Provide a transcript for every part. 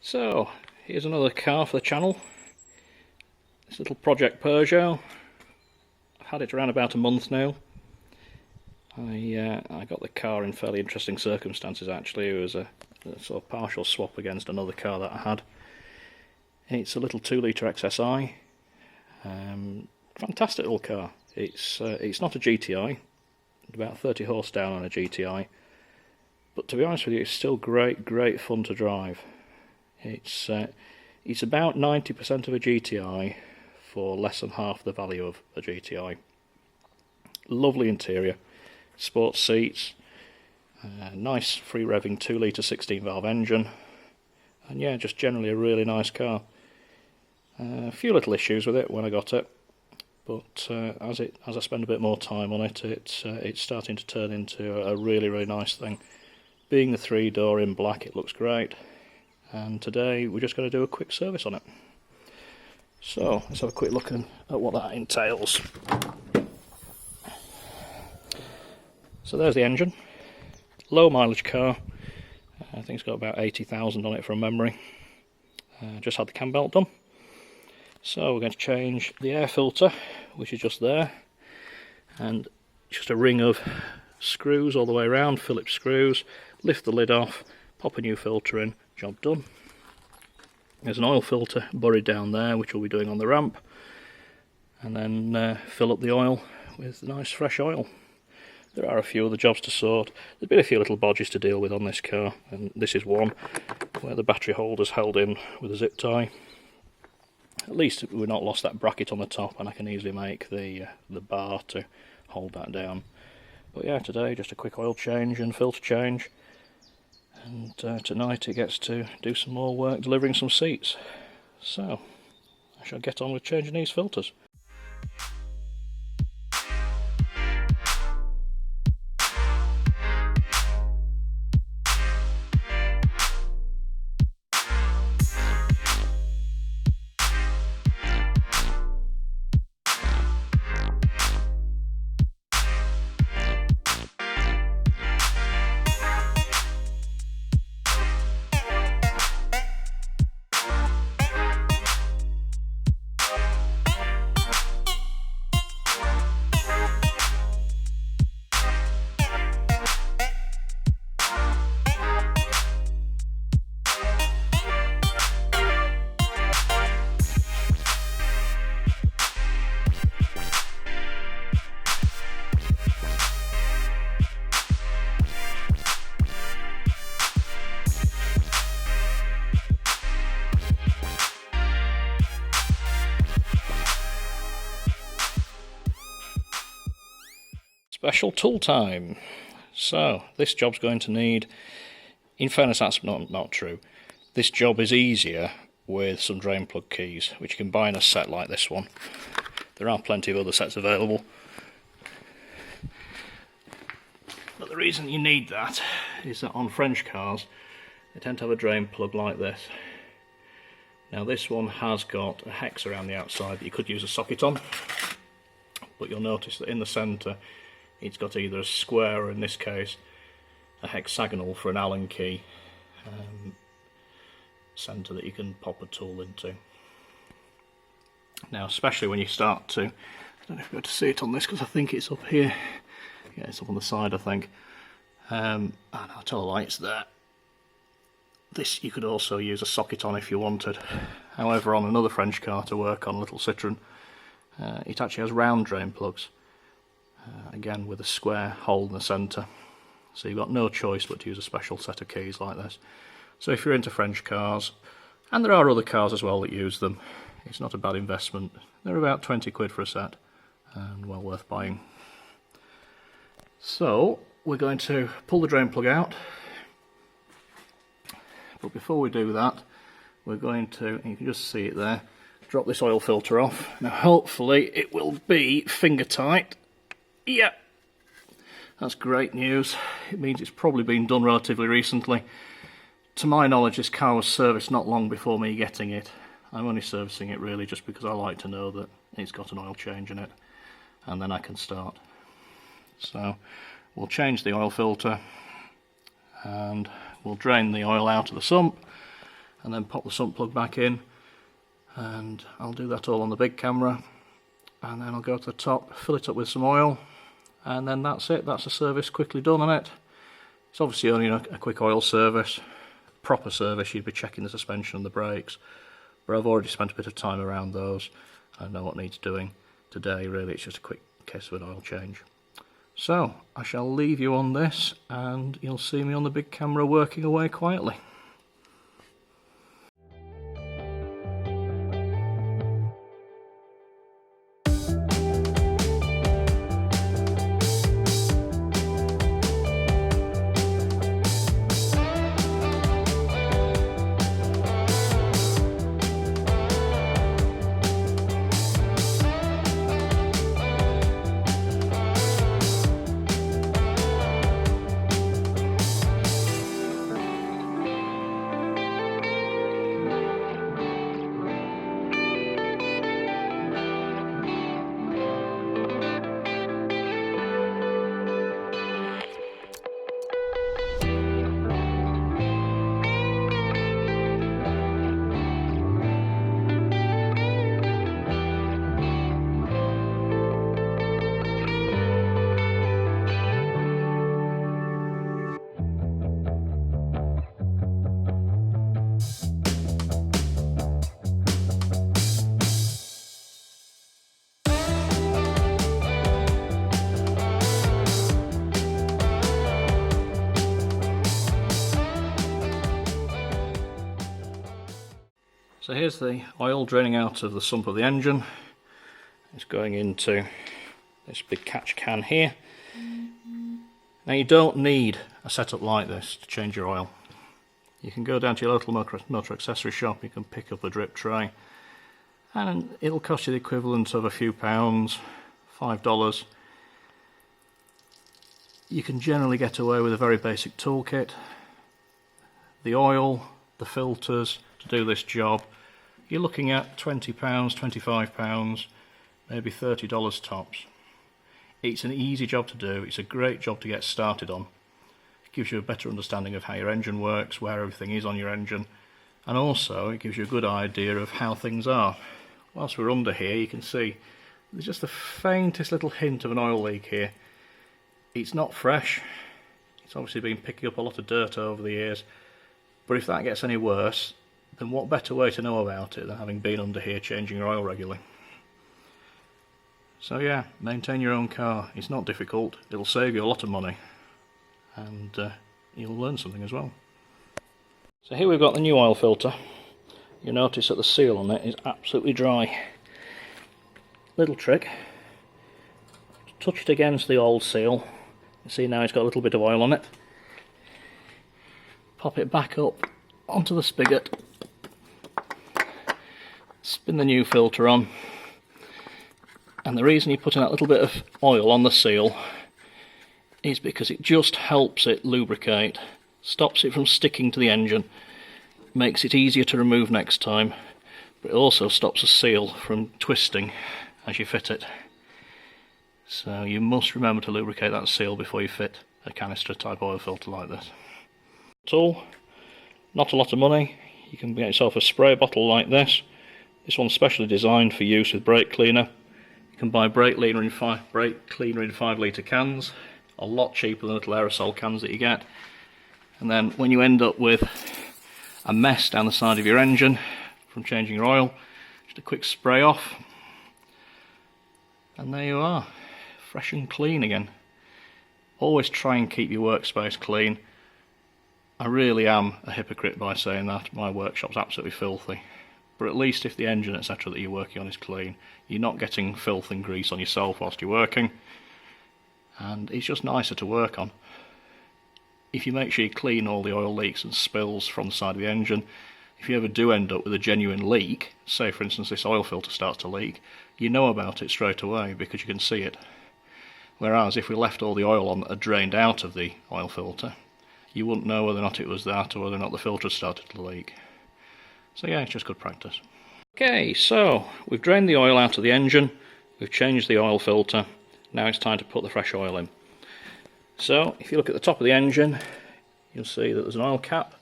So, here's another car for the channel. This little project Peugeot. I've had it around about a month now. I got the car in fairly interesting circumstances actually. It was a sort of partial swap against another car that I had. It's a little 2-litre XSI. Fantastic little car. It's not a GTI. About 30 horse down on a GTI. But to be honest with you, it's still great fun to drive. It's about 90% of a GTI for less than half the value of a GTI. Lovely interior, sports seats, nice free revving 2-litre 16-valve engine, and yeah, just generally a really nice car. A few little issues with it when I got it, but as I spend a bit more time on it, it's starting to turn into a really nice thing. Being the 3-door in black, it looks great. And today we're just going to do a quick service on it. So let's have a quick look at what that entails. So there's the engine. Low mileage car. I think it's got about 80,000 on it from memory. Just had the cam belt done. So we're going to change the air filter, which is just there. And just a ring of screws all the way around, Phillips screws. Lift the lid off, pop a new filter in. Job done. There's an oil filter buried down there, which we'll be doing on the ramp, and then fill up the oil with nice fresh oil. There are a few other jobs to sort. There's been a few little bodges to deal with on this car, and this is one where the battery holder's held in with a zip tie. At least we've not lost that bracket on the top, and I can easily make the bar to hold that down. But yeah, today just a quick oil change and filter change. And tonight it gets to do some more work delivering some seats. So, I shall get on with changing these filters. Special tool time. So this job's going to need, in fairness that's not true, this job is easier with some drain plug keys, which you can buy in a set like this one. There are plenty of other sets available, but the reason you need that is that on French cars they tend to have a drain plug like this. Now this one has got a hex around the outside that you could use a socket on, but you'll notice that in the centre it's got either a square or, in this case, a hexagonal for an Allen key centre that you can pop a tool into. Now, especially when you start to, I don't know if you're able to see it on this because I think it's up here. Yeah, it's up on the side, I think. And I'll tell a lie, it's there. This you could also use a socket on if you wanted. However, on another French car to work on, a little Citroen, it actually has round drain plugs. Again with a square hole in the centre, so you've got no choice but to use a special set of keys like this. So if you're into French cars, and there are other cars as well that use them, it's not a bad investment. They're about 20 quid for a set and well worth buying. So we're going to pull the drain plug out, but before we do that we're going to, you can just see it there, drop this oil filter off. Now hopefully it will be finger tight. Yeah, that's great news. It means it's probably been done relatively recently. To my knowledge, this car was serviced not long before me getting it. I'm only servicing it really just because I like to know that it's got an oil change in it, and then I can start. So we'll change the oil filter and we'll drain the oil out of the sump, and then pop the sump plug back in, and I'll do that all on the big camera, and then I'll go to the top, fill it up with some oil, and then that's it. That's the service quickly done on it. It's obviously only a quick oil service. Proper service, you'd be checking the suspension and the brakes, but I've already spent a bit of time around those. I know what needs doing today. Really, it's just a quick case of an oil change. So I shall leave you on this, and you'll see me on the big camera working away quietly. So here's the oil draining out of the sump of the engine. It's going into this big catch can here. Now you don't need a setup like this to change your oil. You can go down to your local motor accessory shop, you can pick up a drip tray, and it'll cost you the equivalent of a few pounds, $5. You can generally get away with a very basic toolkit. The oil, the filters to do this job, you're looking at £20, £25, maybe $30 tops. It's an easy job to do, it's a great job to get started on. It gives you a better understanding of how your engine works, where everything is on your engine, and also it gives you a good idea of how things are. Whilst we're under here, you can see there's just the faintest little hint of an oil leak here. It's not fresh, it's obviously been picking up a lot of dirt over the years, but if that gets any worse, then what better way to know about it than having been under here changing your oil regularly. So yeah, maintain your own car. It's not difficult, it'll save you a lot of money, and you'll learn something as well. So here we've got the new oil filter. You'll notice that the seal on it is absolutely dry. Little trick, touch it against the old seal. You see now it's got a little bit of oil on it. Pop it back up onto the spigot, spin the new filter on, and the reason you're putting that little bit of oil on the seal is because it just helps it lubricate, stops it from sticking to the engine, makes it easier to remove next time, but it also stops the seal from twisting as you fit it. So you must remember to lubricate that seal before you fit a canister type oil filter like this. Tool, not a lot of money. You can get yourself a spray bottle like this. This one's specially designed for use with brake cleaner. You can buy brake cleaner in 5 litre cans, a lot cheaper than little aerosol cans that you get. And then when you end up with a mess down the side of your engine from changing your oil, just a quick spray off, and there you are, fresh and clean again. Always try and keep your workspace clean. I really am a hypocrite by saying that. My workshop's absolutely filthy. But at least if the engine, etc. that you're working on is clean, you're not getting filth and grease on yourself whilst you're working, and it's just nicer to work on. If you make sure you clean all the oil leaks and spills from the side of the engine, if you ever do end up with a genuine leak, say for instance this oil filter starts to leak, you know about it straight away because you can see it. Whereas if we left all the oil on that had drained out of the oil filter, you wouldn't know whether or not it was that or whether or not the filter had started to leak. So yeah, it's just good practice. Okay, so we've drained the oil out of the engine, we've changed the oil filter, now it's time to put the fresh oil in. So if you look at the top of the engine, you'll see that there's an oil cap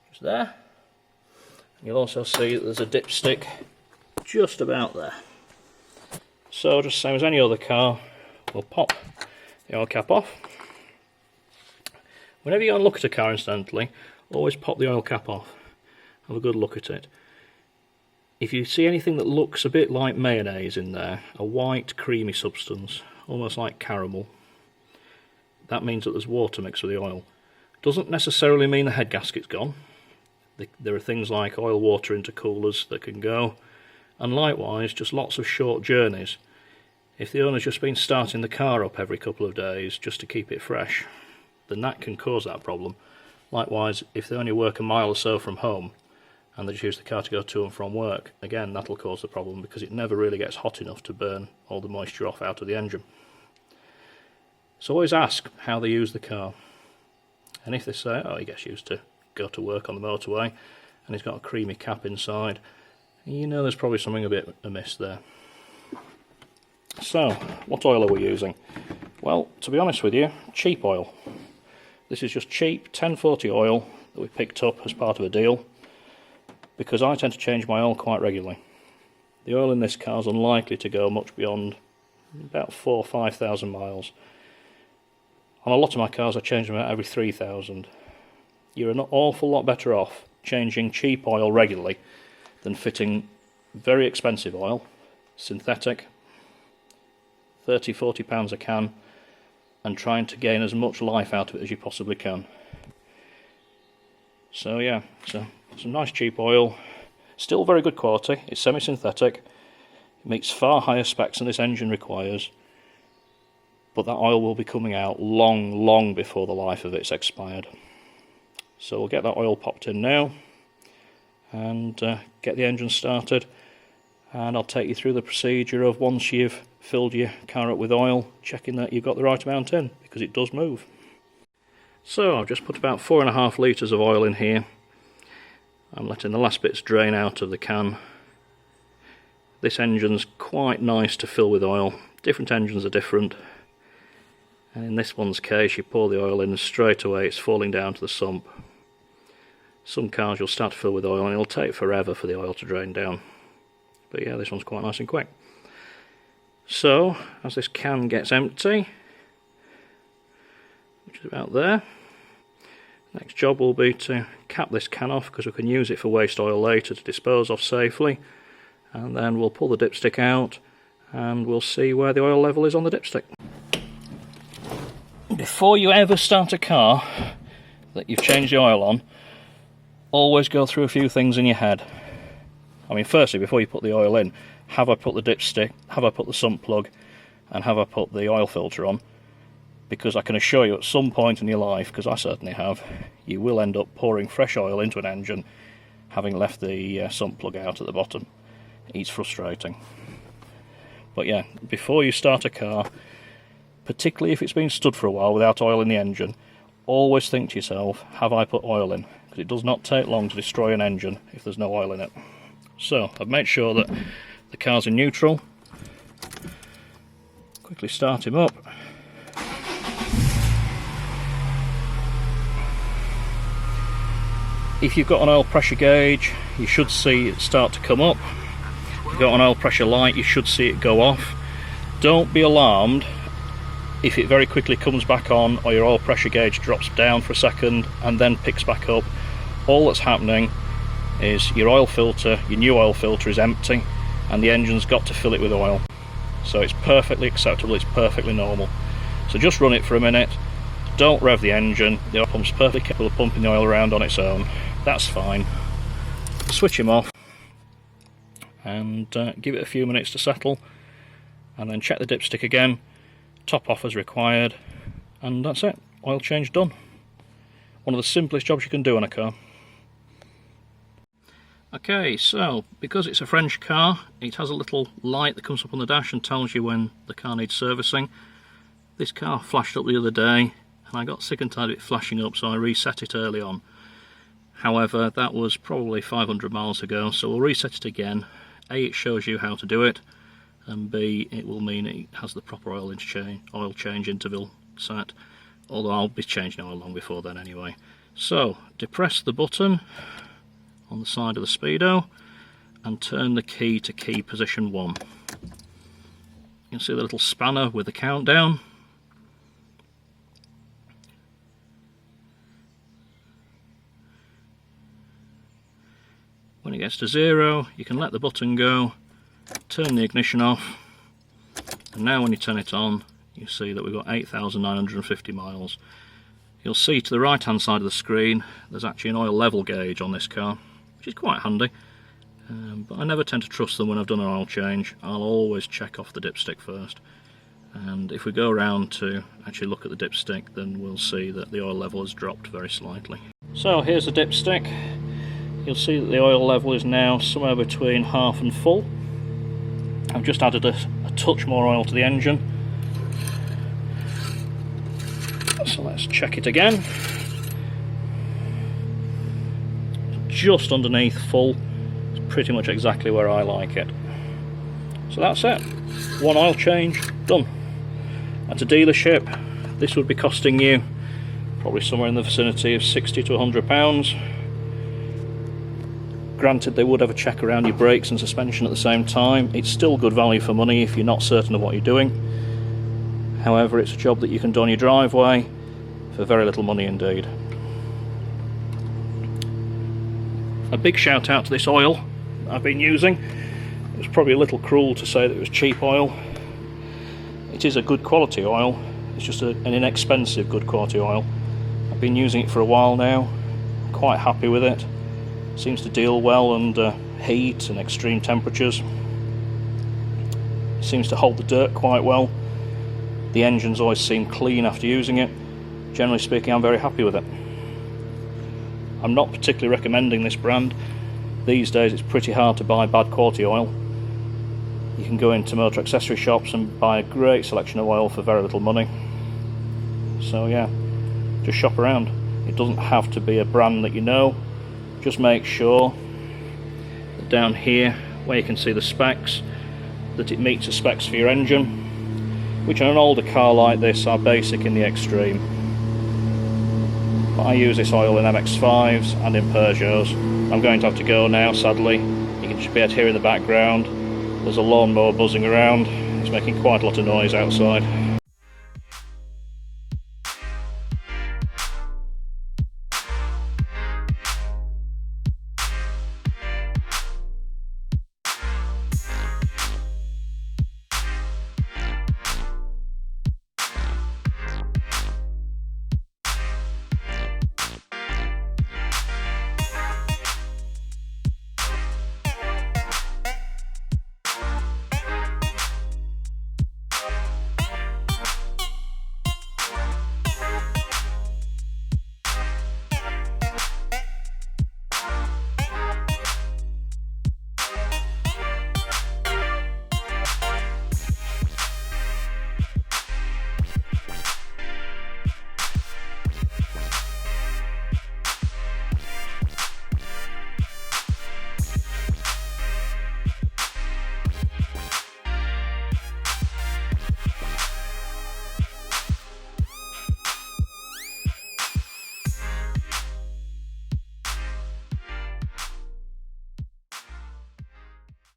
just there, You'll also see that there's a dipstick just about there. So just same as any other car, we'll pop the oil cap off. Whenever you go and look at a car, incidentally, always pop the oil cap off. Have a good look at it. If you see anything that looks a bit like mayonnaise in there, a white creamy substance, almost like caramel, that means that there's water mixed with the oil. Doesn't necessarily mean the head gasket's gone. There are things like oil water intercoolers that can go, and likewise just lots of short journeys. If the owner's just been starting the car up every couple of days just to keep it fresh, then that can cause that problem. Likewise, if they only work a mile or so from home and they just use the car to go to and from work, again that'll cause the problem because it never really gets hot enough to burn all the moisture off out of the engine. So always ask how they use the car, and if they say, oh, he gets used to go to work on the motorway and he's got a creamy cap inside, you know there's probably something a bit amiss there. So, what oil are we using? Well, to be honest with you, cheap oil. This is just cheap 1040 oil that we picked up as part of a deal, because I tend to change my oil quite regularly. The oil in this car is unlikely to go much beyond about 4,000 or 5,000 miles. On a lot of my cars I change them out every 3,000. You're an awful lot better off changing cheap oil regularly than fitting very expensive oil, synthetic, £30–40 a can, and trying to gain as much life out of it as you possibly can. So yeah, so some nice cheap oil, still very good quality, it's semi-synthetic, it meets far higher specs than this engine requires, but that oil will be coming out long before the life of it's expired. So we'll get that oil popped in now and get the engine started, and I'll take you through the procedure of once you've filled your car up with oil, checking that you've got the right amount in, because it does move. So I've just put about 4.5 litres of oil in here. I'm letting the last bits drain out of the can. This engine's quite nice to fill with oil. Different engines are different, and in this one's case you pour the oil in and straight away it's falling down to the sump. Some cars you'll start to fill with oil and it'll take forever for the oil to drain down, but yeah, this one's quite nice and quick. So as this can gets empty, which is about there, next job will be to cap this can off, because we can use it for waste oil later to dispose of safely, and then we'll pull the dipstick out and we'll see where the oil level is on the dipstick. Before you ever start a car that you've changed the oil on, always go through a few things in your head. I mean, firstly, before you put the oil in, have I put the dipstick, have I put the sump plug, and have I put the oil filter on? Because I can assure you at some point in your life, because I certainly have, you will end up pouring fresh oil into an engine having left the sump plug out at the bottom. It's frustrating. But yeah, before you start a car, particularly if it's been stood for a while without oil in the engine, always think to yourself, have I put oil in? Because it does not take long to destroy an engine if there's no oil in it. So I've made sure that the car's in neutral. Quickly start him up. If you've got an oil pressure gauge, you should see it start to come up. If you've got an oil pressure light, you should see it go off. Don't be alarmed if it very quickly comes back on, or your oil pressure gauge drops down for a second and then picks back up. All that's happening is your oil filter, your new oil filter, is empty and the engine's got to fill it with oil. So it's perfectly acceptable, it's perfectly normal. So just run it for a minute, don't rev the engine, the oil pump's perfectly capable of pumping the oil around on its own. That's fine. Switch him off and give it a few minutes to settle, and then check the dipstick again, top off as required, and that's it. Oil change done. One of the simplest jobs you can do on a car. Okay, so because it's a French car, it has a little light that comes up on the dash and tells you when the car needs servicing. This car flashed up the other day and I got sick and tired of it flashing up, so I reset it early on. However, that was probably 500 miles ago, so we'll reset it again. A, it shows you how to do it, and B, it will mean it has the proper oil change interval set, although I'll be changing oil long before then anyway. So, depress the button on the side of the speedo and turn the key to key position 1. You can see the little spanner with the countdown. When it gets to 0, you can let the button go, turn the ignition off, and now when you turn it on, you see that we've got 8,950 miles. You'll see to the right hand side of the screen there's actually an oil level gauge on this car, which is quite handy. But I never tend to trust them when I've done an oil change. I'll always check off the dipstick first, and if we go around to actually look at the dipstick, then we'll see that the oil level has dropped very slightly. So here's the dipstick. You'll see that the oil level is now somewhere between half and full. I've just added a touch more oil to the engine, so let's check it again. Just underneath full. Pretty much exactly where I like it. So that's it. One oil change, done. At a dealership, this would be costing you probably somewhere in the vicinity of £60 to £100. Granted, they would have a check around your brakes and suspension at the same time. It's still good value for money if you're not certain of what you're doing. However, it's a job that you can do on your driveway for very little money indeed. A big shout out to this oil I've been using. It was probably a little cruel to say that it was cheap oil. It is a good quality oil, it's just an inexpensive good quality oil. I've been using it for a while now, I'm quite happy with it. Seems to deal well under heat and extreme temperatures. It seems to hold the dirt quite well. The engines always seem clean after using it. Generally speaking, I'm very happy with it. I'm not particularly recommending this brand. These days it's pretty hard to buy bad quality oil. You can go into motor accessory shops and buy a great selection of oil for very little money. So yeah, just shop around. It doesn't have to be a brand that you know. Just make sure that down here where you can see the specs, that it meets the specs for your engine, which on an older car like this are basic in the extreme. But I use this oil in MX-5s and in Peugeots. I'm going to have to go now, sadly. You can just be able to hear in the background there's a lawnmower buzzing around. It's making quite a lot of noise outside.